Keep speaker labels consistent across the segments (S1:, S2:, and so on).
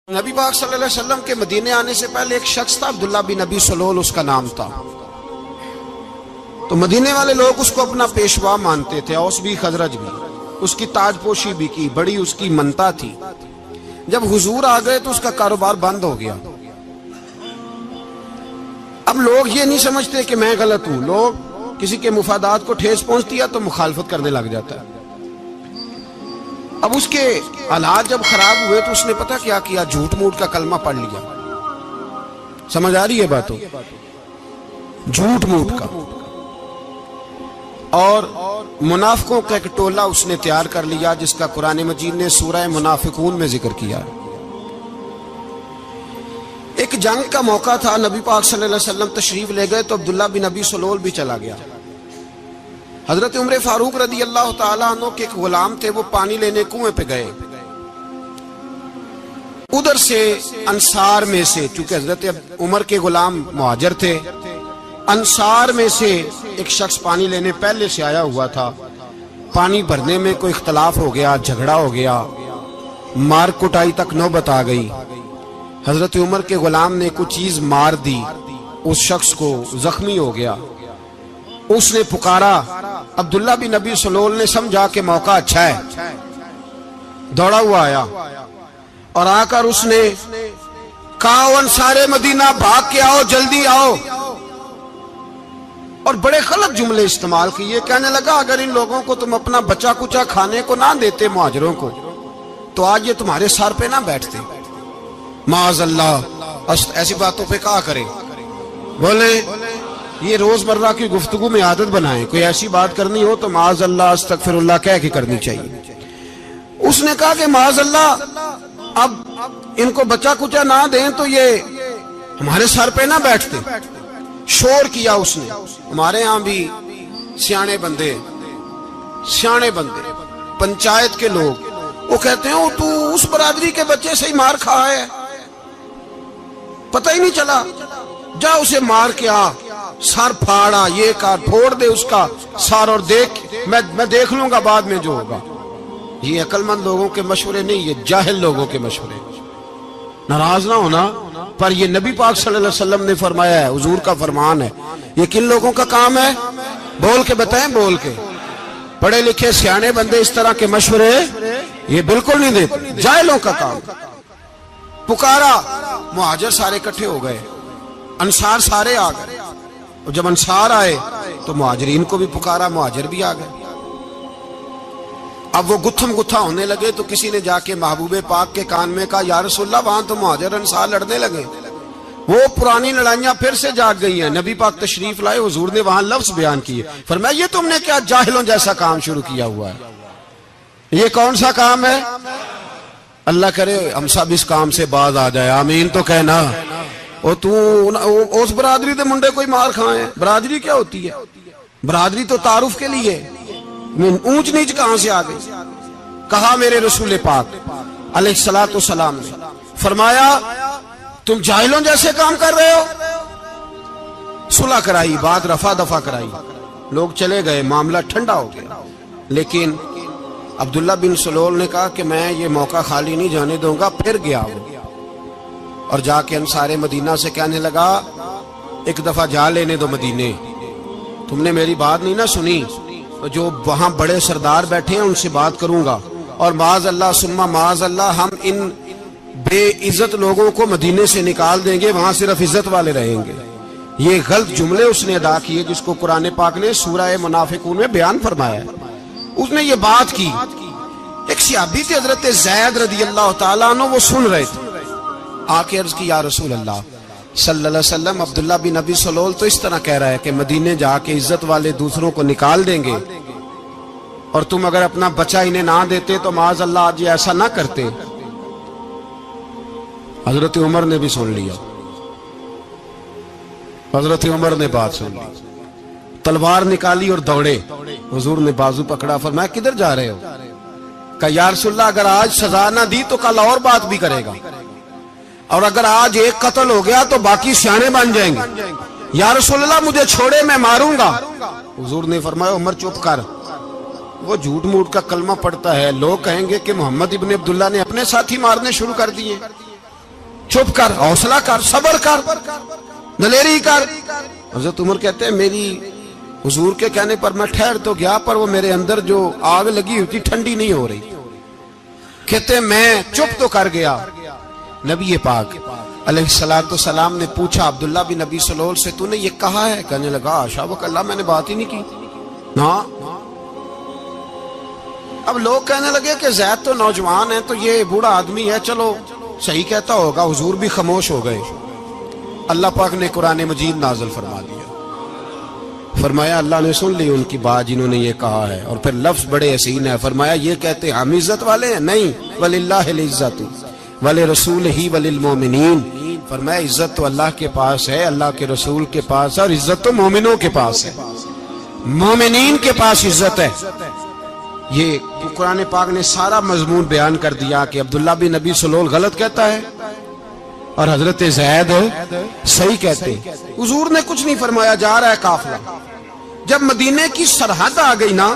S1: نبی پاک صلی اللہ علیہ وسلم کے مدینے آنے سے پہلے ایک شخص تھا، عبداللہ بن ابی سلول اس کا نام تھا۔ تو مدینے والے لوگ اس کو اپنا پیشوا مانتے تھے، اوس بھی خزرج بھی، اس کی تاج پوشی بھی کی، بڑی اس کی منتا تھی۔ جب حضور آ گئے تو اس کا کاروبار بند ہو گیا۔ اب لوگ یہ نہیں سمجھتے کہ میں غلط ہوں، لوگ کسی کے مفادات کو ٹھیس پہنچتی ہے تو مخالفت کرنے لگ جاتا ہے۔ اب اس کے حالات جب خراب ہوئے تو اس نے پتہ کیا کیا، جھوٹ موٹ کا کلمہ پڑھ لیا۔ سمجھ آ رہی ہے باتوں؟ جھوٹ موٹ کا، اور منافقوں کا ایک ٹولہ اس نے تیار کر لیا جس کا قرآن مجید نے سورہ منافقون میں ذکر کیا۔ ایک جنگ کا موقع تھا، نبی پاک صلی اللہ علیہ وسلم تشریف لے گئے تو عبداللہ بن ابی سلول بھی چلا گیا۔ حضرت عمر فاروق رضی اللہ تعالیٰ عنہ کے ایک غلام تھے، وہ پانی لینے کنویں پہ گئے۔ ادھر سے انصار میں سے، چونکہ حضرت عمر کے غلام مہاجر تھے، انصار میں سے ایک شخص پانی لینے پہلے سے آیا ہوا تھا۔ پانی بھرنے میں کوئی اختلاف ہو گیا، جھگڑا ہو گیا، مار کٹائی تک نوبت آ گئی۔ حضرت عمر کے غلام نے کچھ چیز مار دی، اس شخص کو زخمی ہو گیا۔ اس نے پکارا، عبداللہ بن ابی سلول نے سمجھا کہ موقع اچھا ہے، دوڑا ہوا آیا اور آ کر اس نے کہا، انصار مدینہ بھاگ کے آؤ، جلدی آؤ، اور بڑے غلط جملے استعمال کیے۔ کہنے لگا، اگر ان لوگوں کو تم اپنا بچا کچا کھانے کو نہ دیتے مہاجروں کو تو آج یہ تمہارے سر پہ نہ بیٹھتے۔ معاذ اللہ، ایسی باتوں پہ کہا کرے، بولے یہ روزمرہ کی گفتگو میں عادت بنائیں، کوئی ایسی بات کرنی ہو تو معاذ اللہ استغفر اللہ کہہ کے کرنی چاہیے۔ اس نے کہا کہ معاذ اللہ، اب ان کو بچا کچا نہ دیں تو یہ ہمارے سر پہ نہ بیٹھتے۔ شور کیا اس نے۔ ہمارے ہاں بھی سیانے بندے پنچایت کے لوگ، وہ کہتے ہیں تو اس برادری کے بچے سے ہی مار کھا ہے، پتہ ہی نہیں چلا، جا اسے مار کے آ، سر پھاڑا، یہ کار پھوڑ دے اس کا سر، اور دیکھ میں دیکھ لوں گا بعد میں جو ہوگا۔ یہ عقل مند لوگوں کے مشورے نہیں، یہ جاہل لوگوں کے مشورے۔ ناراض نہ ہونا، پر یہ نبی پاک صلی اللہ علیہ وسلم نے فرمایا ہے، حضور کا فرمان ہے۔ یہ کن لوگوں کا کام ہے؟ بول کے بتائیں، بول کے۔ پڑھے لکھے سیانے بندے اس طرح کے مشورے یہ بالکل نہیں دیتے، جاہلوں کا کام۔ پکارا، مہاجر سارے اکٹھے ہو گئے، انصار سارے آ گئے، اور جب انصار آئے تو مہاجرین کو بھی پکارا، مہاجر بھی آ گئے۔ اب وہ گتھم گتھا ہونے لگے تو کسی نے جا کے محبوب پاک کے کان میں کہا، یا رسول اللہ، وہاں تو مہاجر انصار لڑنے لگے، وہ پرانی لڑائیاں پھر سے جاگ گئی ہیں۔ نبی پاک تشریف لائے، حضور نے وہاں لفظ بیان کیے، فرمایا یہ تم نے کیا جاہلوں جیسا کام شروع کیا ہوا ہے؟ یہ کون سا کام ہے؟ اللہ کرے ہم سب اس کام سے باز آ جائے، آمین تو کہنا۔ اور تو اس برادری دے منڈے کوئی مار کھائے، برادری کیا ہوتی ہے؟ برادری تو تعارف کے لیے، اونچ نیچ کہاں سے آ گئی؟ کہا میرے رسول پاک علیہ الصلوۃ والسلام نے، فرمایا تم جاہلوں جیسے کام کر رہے ہو۔ صلح کرائی، بات رفع دفع کرائی، لوگ چلے گئے، معاملہ ٹھنڈا ہو گیا۔ لیکن عبداللہ بن سلول نے کہا کہ میں یہ موقع خالی نہیں جانے دوں گا۔ پھر گیا وہ، اور جا کے انصار مدینہ سے کہنے لگا، ایک دفعہ جا لینے دو مدینے، تم نے میری بات نہیں نہ سنی، جو وہاں بڑے سردار بیٹھے ہیں ان سے بات کروں گا، اور معاذ اللہ ثم معاذ اللہ ہم ان بے عزت لوگوں کو مدینے سے نکال دیں گے، وہاں صرف عزت والے رہیں گے۔ یہ غلط جملے اس نے ادا کیے جس کو قرآن پاک نے سورہ منافقون میں بیان فرمایا ہے۔ اس نے یہ بات کی۔ ایک صحابی تھے حضرت زید رضی اللہ تعالیٰ عنہ، وہ سن رہے تھے، آ کے عرض کی، یا رسول اللہ صلی اللہ علیہ وسلم، عبداللہ بن ابی سلول تو اس طرح کہہ رہا ہے کہ مدینے جا کے عزت والے دوسروں کو نکال دیں گے، اور تم اگر اپنا بچہ انہیں نہ دیتے تو معاذ اللہ آج یہ ایسا نہ کرتے۔ حضرت عمر نے بھی سن لیا، حضرت عمر نے بات سن لی، تلوار نکالی اور دوڑے۔ حضور نے بازو پکڑا، فرمایا کدھر جا رہے ہو؟ کہا یا رسول اللہ، اگر آج سزا نہ دی تو کل اور بات بھی کرے گا، اور اگر آج ایک قتل ہو گیا تو باقی سیانے بن جائیں گے۔ یا رسول اللہ مجھے چھوڑے، میں ماروں گا۔ حضور نے فرمایا عمر چپ کر، وہ جھوٹ موٹ کا کلمہ پڑھتا ہے، لوگ کہیں گے کہ محمد ابن عبداللہ نے اپنے ساتھی مارنے شروع کر دیے۔ چپ کر، حوصلہ کر، صبر کر، دلیری کر۔ حضرت عمر کہتے ہیں میری حضور کے کہنے پر میں ٹھہر تو گیا، پر وہ میرے اندر جو آگ لگی ہوئی تھی ٹھنڈی نہیں ہو رہی۔ کہتے ہیں میں چپ تو کر گیا۔ نبی پاک علیہ السلام نے پوچھا عبداللہ بن ابی سلول سے تو نے یہ کہا ہے؟ کہنے لگا حاشا و کلا، میں نے بات ہی نہیں کی نا۔ اب لوگ کہنے لگے کہ زید تو نوجوان ہے تو یہ بوڑھا آدمی ہے، چلو صحیح کہتا ہوگا۔ حضور بھی خاموش ہو گئے۔ اللہ پاک نے قرآن مجید نازل فرما دیا، فرمایا اللہ نے سن لی ان کی بات جنہوں نے یہ کہا ہے، اور پھر لفظ بڑے حسین ہے، فرمایا یہ کہتے ہم عزت والے ہیں؟ نہیں، وللہ العزت ولرسولہ وللمؤمنین، فرمایا عزت تو اللہ کے پاس ہے، اللہ کے رسول کے پاس ہے، اور عزت تو مومنوں کے پاس ہے، مومنین کے پاس عزت ہے۔ یہ قرآن پاک نے سارا مضمون بیان کر دیا کہ عبداللہ بن ابی سلول غلط کہتا ہے اور حضرت زید صحیح کہتے ہیں۔ حضور نے کچھ نہیں فرمایا، جا رہا ہے قافلہ۔ جب مدینے کی سرحد آ گئی نا،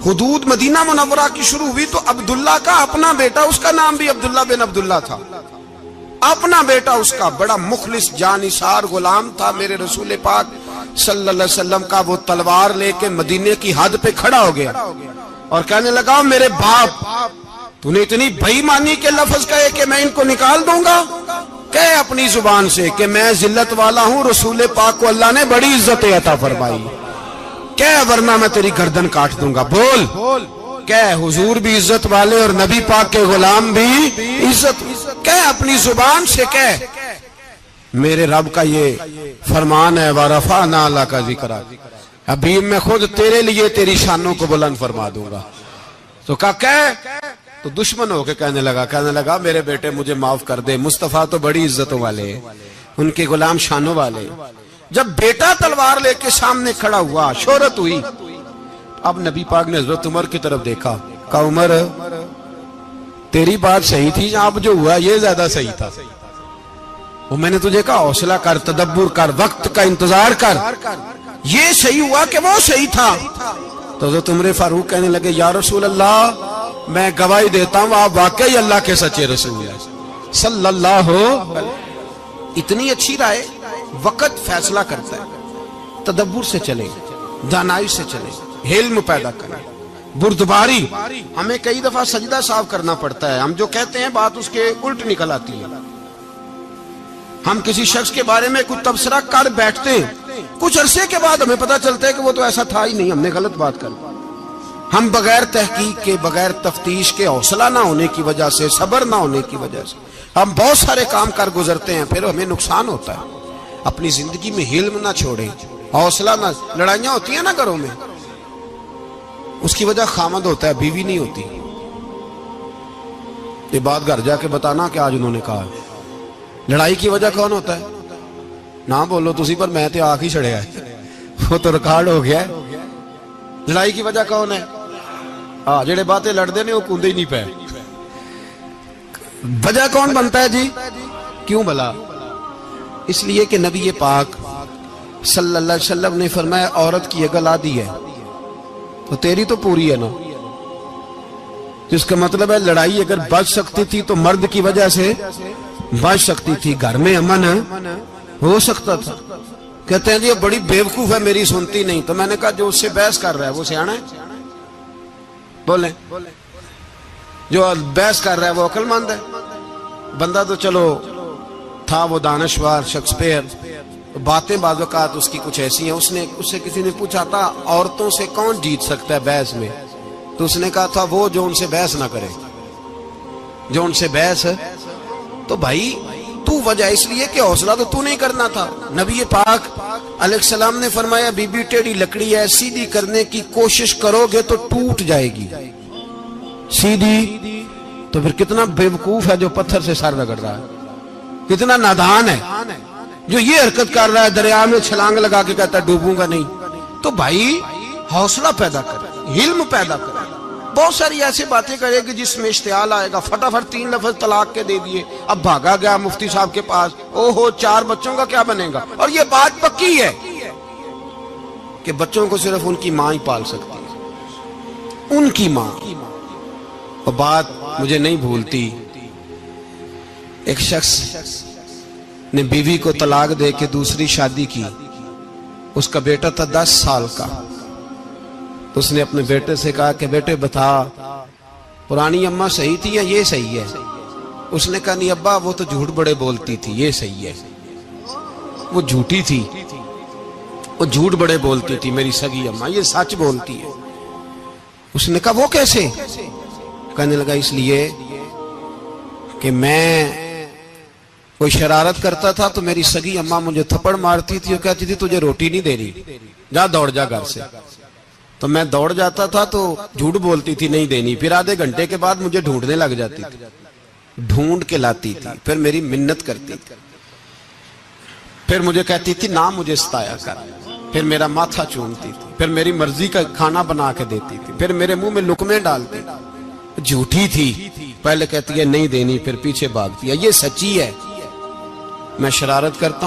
S1: حدود مدینہ منورہ کی شروع ہوئی، تو عبداللہ کا اپنا بیٹا، اس کا نام بھی عبداللہ بن عبداللہ تھا، اپنا بیٹا اس کا بڑا مخلص جانثار غلام تھا میرے رسول پاک صلی اللہ علیہ وسلم کا، وہ تلوار لے کے مدینے کی حد پہ کھڑا ہو گیا اور کہنے لگا میرے باپ تو نے اتنی بے ایمانی کے لفظ کہے کہ میں ان کو نکال دوں گا؟ کہے اپنی زبان سے کہ میں ذلت والا ہوں، رسول پاک کو اللہ نے بڑی عزت عطا فرمائی، کہے ورنہ میں تیری گردن کاٹ دوں گا۔ بول، کہے حضور بھی عزت والے اور نبی پاک کے غلام بھی عزت، کہے اپنی زبان سے، کہے میرے رب کا یہ فرمان ہے وَرَفَعْنَا لَكَ ذِكْرَكَ، ابھی میں خود تیرے لیے تیری شانوں کو بلند فرما دوں گا۔ تو کہا تو دشمن ہو کے کہنے لگا میرے بیٹے مجھے معاف کر دے، مصطفیٰ تو بڑی عزتوں والے ہیں، ان کے غلام شانوں والے۔ جب بیٹا تلوار لے کے سامنے کھڑا ہوا، شہرت ہوئی، اب نبی پاک نے حضرت عمر کی طرف دیکھا، کہا عمر تیری بات صحیح تھی، اب جو ہوا یہ زیادہ صحیح تھا، وہ میں نے تجھے کہا حوصلہ کر، تدبر کر، وقت کا انتظار کر، یہ صحیح ہوا کہ وہ صحیح تھا۔ تو حضرت عمر فاروق کہنے لگے یا رسول اللہ میں گواہی دیتا ہوں آپ واقعی اللہ کے سچے رسول ہیں صلی اللہ علیہ۔ اتنی اچھی رائے، وقت فیصلہ کرتا ہے، تدبر سے چلے، دانائی سے چلے، علم پیدا کریں، بردباری۔ ہمیں کئی دفعہ سجدہ صاف کرنا پڑتا ہے، ہم جو کہتے ہیں بات اس کے الٹ نکل آتی ہے۔ ہم کسی شخص کے بارے میں کچھ تبصرہ کر بیٹھتے ہیں، کچھ عرصے کے بعد ہمیں پتہ چلتا ہے کہ وہ تو ایسا تھا ہی نہیں، ہم نے غلط بات کر۔ ہم بغیر تحقیق کے، بغیر تفتیش کے، حوصلہ نہ ہونے کی وجہ سے، صبر نہ ہونے کی وجہ سے ہم بہت سارے کام کر گزرتے ہیں، پھر ہمیں نقصان ہوتا ہے۔ اپنی زندگی میں علم نہ چھوڑیں، حوصلہ نہ، لڑائیاں ہوتی ہیں نا گھروں میں، اس کی وجہ خامد ہوتا ہے، بیوی نہیں ہوتی۔ یہ بات گھر جا کے بتانا کہ آج انہوں نے کہا لڑائی کی وجہ کون ہوتا ہے؟ نہ بولو تسی، پر میں تے آنکھ ہی چھڑیا ہے، وہ تو ریکارڈ ہو گیا ہے۔ لڑائی کی وجہ کون ہے؟ جڑے باتیں لڑتے ہیں وہ کندے ہی نہیں پے۔ وجہ کون بنتا ہے جی؟ کیوں بلا؟ اس لیے کہ نبی پاک صلی اللہ علیہ وسلم نے فرمایا عورت کی اگل آدھی ہے تو تیری تو پوری ہے نا، جس کا مطلب ہے لڑائی اگر بچ سکتی تھی تو مرد کی وجہ سے بچ سکتی تھی، گھر میں امن ہو سکتا تھا۔ کہتے ہیں جی بڑی بیوقوف ہے، میری سنتی نہیں۔ تو میں نے کہا جو اس سے بحث کر رہا ہے وہ سیانا ہے؟ بولیں، جو بحث کر رہا ہے وہ عقل مند ہے؟ بندہ تو چلو تھا وہ دانشور شیکسپیئر، باتیں بعض اوقات اس کی کچھ ایسی ہیں۔ اس سے کسی نے پوچھا تھا عورتوں سے کون جیت سکتا ہے بحث میں، تو اس نے کہا تھا وہ جو ان سے بحث نہ کرے، جو ان سے بحث۔ تو بھائی تو وجہ اس لیے کہ حوصلہ تو نہیں کرنا تھا۔ نبی پاک علیہ السلام نے فرمایا بی بی ٹیڑھی لکڑی ہے، سیدھی کرنے کی کوشش کرو گے تو ٹوٹ جائے گی، سیدھی تو پھر کتنا بیوقوف ہے جو پتھر سے سر رگڑ رہا ہے، کتنا نادان ہے جو یہ حرکت کر رہا ہے، دریا میں چھلانگ لگا کے کہتا ہے ڈوبوں گا نہیں۔ تو بھائی حوصلہ پیدا کرے، علم پیدا کرے۔ بہت ساری ایسی باتیں کرے کہ جس میں اشتعال آئے گا، فٹافٹ 3 لفظ طلاق کے دے دیے، اب بھاگا گیا مفتی صاحب کے پاس، اوہو 4 بچوں کا کیا بنے گا؟ اور یہ بات پکی ہے کہ بچوں کو صرف ان کی ماں ہی پال سکتی ہے، ان کی ماں۔ اور بات مجھے نہیں بھولتی، ایک شخص نے بیوی کو طلاق دے کے دوسری شادی کی. اس کا بیٹا تھا 10 سال کا. تو اس نے اپنے بیٹے سے کہا کہ بیٹے بتا پرانی اماں صحیح تھی یا یہ صحیح ہے؟ اس نے کہا نہیں ابا وہ تو جھوٹ بڑے بولتی تھی، یہ صحیح ہے. وہ جھوٹی تھی، وہ جھوٹ بڑے بولتی تھی میری سگی اماں، یہ سچ بولتی ہے. اس نے کہا وہ کیسے؟ کہنے لگا اس لیے کہ میں کوئی شرارت کرتا تھا تو میری سگی اماں مجھے تھپڑ مارتی تھی اور کہتی تھی تجھے روٹی نہیں دے رہی، جا دوڑ جا گھر سے. تو میں دوڑ جاتا تھا تو جھوٹ بولتی تھی نہیں دینی، پھر آدھے گھنٹے کے بعد مجھے ڈھونڈنے لگ جاتی تھی، ڈھونڈ کے لاتی تھی، پھر میری منت کرتی تھی، پھر مجھے کہتی تھی نہ مجھے ستایا کر، پھر میرا ماتھا چومتی تھی، پھر میری مرضی کا کھانا بنا کے دیتی تھی، پھر میرے منہ میں لقمے ڈالتی تھی. جھوٹی تھی، پہلے کہتی ہے نہیں دینی، پھر پیچھے بھاگتی ہے. یہ سچی ہے. میں شرارت کرتا ہوں